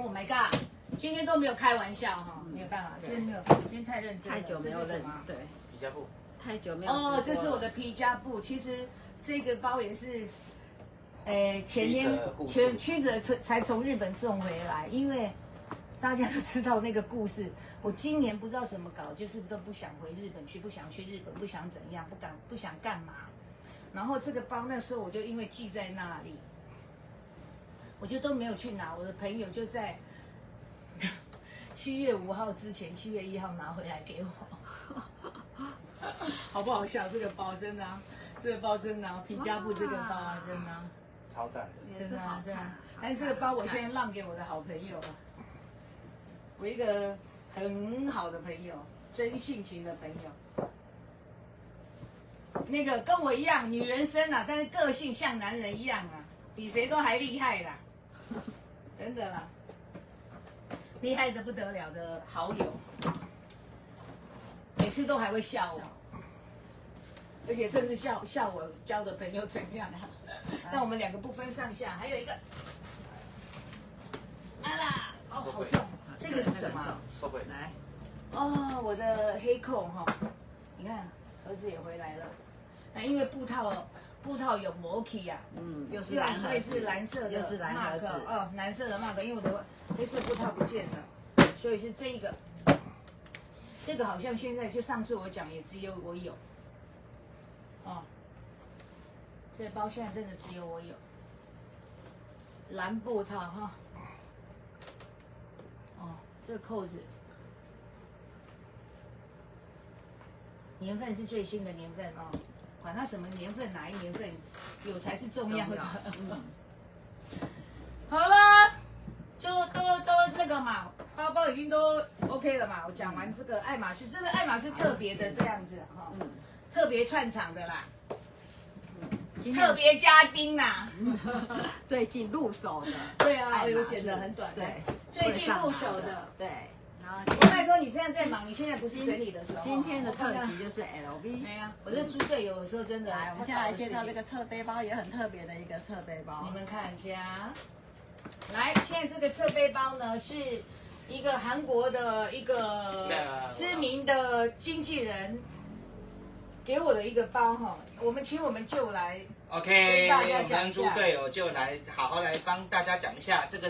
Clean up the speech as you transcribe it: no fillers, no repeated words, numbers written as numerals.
，Oh my god， 今天都没有开玩笑哈，没有办法，今天没有，今天太认真了，太久没有认，对，皮夹布，太久没有。哦，这是我的皮夹布，其实这个包也是，前天曲折才从日本送回来，因为大家都知道那个故事，我今年不知道怎么搞，就是都不想回日本去，不想去日本，不想怎样，不想干嘛。然后这个包那时候我就因为寄在那里，我就都没有去拿。我的朋友就在7月5号之前，7月1号拿回来给我，好不好笑？这个包真的啊，这个包真的啊，皮夹布这个包啊，真的啊，超赞的，真的啊，真的啊。但是这个包我现在让给我的好朋友了，我一个很好的朋友，真性情的朋友。那个跟我一样，女人生啊，但是个性像男人一样啊，比谁都还厉害啦，真的啦，厉害的不得了的好友，每次都还会笑我，而且甚至笑我交的朋友怎样啊？但我们两个不分上下，还有一个，啊啦，哦，好重，这个是什么？收回来，哦，我的黑扣哈，你看儿子也回来了。那因为布套有摩 key 呀，又是蓝盒子，是蓝色的，又是蓝盒子，哦，蓝色的 mark， 因为我的黑色布套不见了，所以是这一个，这个好像现在就上次我讲也只有我有，哦，这个包现在真的只有我有，蓝布套哈，哦，这个扣子。年份是最新的年份哦，管它什么年份，哪一年份有才是重要的。好了，就都那个嘛，包包已经都 OK 了嘛。我讲完这个爱马仕，这个爱马仕特别的这样子哈，特别串场的啦，特别嘉宾啦，最近入手的，对啊，我剪得很短，对，最近入手的，对。我拜托你现在在忙，你现在不是整理的时候。今天的特辑就是 LV。哎呀，我这猪队友有时候真的。来，我们现在来介绍这个侧背包，也很特别的一个侧背包。你们看一下，来，现在这个侧背包呢，是一个韩国的一个知名的经纪人给我的一个包哈。我们请我们就来 OK，我们猪队友就来好好来帮大家讲一下这个。